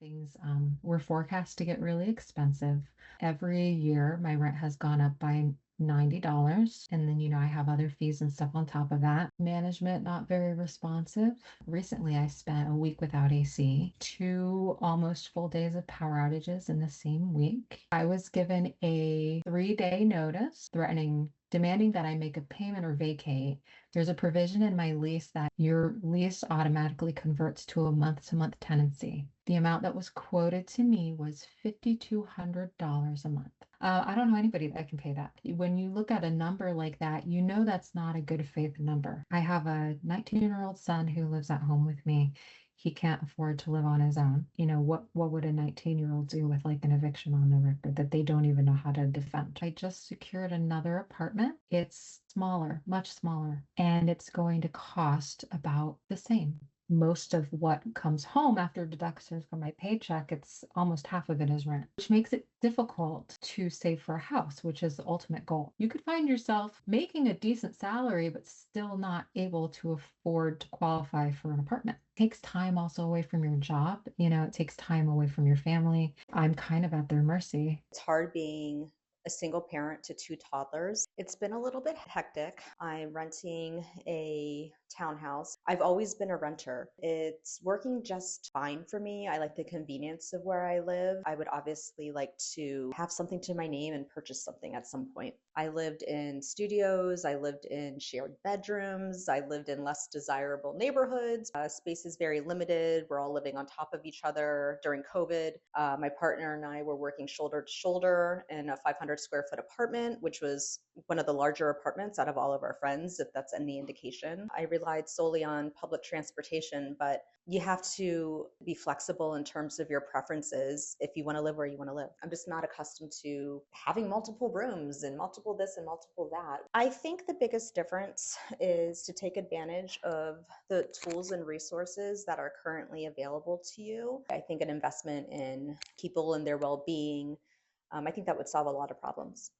Things were forecast to get really expensive. Every year, my rent has gone up by $90. And then, I have other fees and stuff on top of that. Management, not very responsive. Recently, I spent a week without AC, two almost full days of power outages in the same week. I was given a 3-day notice demanding that I make a payment or vacate. There's a provision in my lease that your lease automatically converts to a month-to-month tenancy. The amount that was quoted to me was $5,200 a month. I don't know anybody that can pay that. When you look at a number like that, you know that's not a good faith number. I have a 19-year-old son who lives at home with me. He can't afford to live on his own. What would a 19-year-old do with like an eviction on the record that they don't even know how to defend? I just secured another apartment. It's smaller, much smaller, and it's going to cost about the same. Most of what comes home after deductions from my paycheck, it's almost half of it is rent, which makes it difficult to save for a house, which is the ultimate goal. You could find yourself making a decent salary, but still not able to afford to qualify for an apartment. It takes time also away from your job. It takes time away from your family. I'm kind of at their mercy. It's hard being a single parent to two toddlers. It's been a little bit hectic. I'm renting a townhouse. I've always been a renter. It's working just fine for me. I like the convenience of where I live. I would obviously like to have something to my name and purchase something at some point. I lived in studios. I lived in shared bedrooms. I lived in less desirable neighborhoods. Space is very limited. We're all living on top of each other during COVID. My partner and I were working shoulder to shoulder in a 500 square foot apartment, which was one of the larger apartments out of all of our friends, if that's any indication. I relied solely on public transportation, but you have to be flexible in terms of your preferences if you want to live where you want to live. I'm just not accustomed to having multiple rooms and multiple this and multiple that. I think the biggest difference is to take advantage of the tools and resources that are currently available to you. I think an investment in people and their well-being, I think that would solve a lot of problems.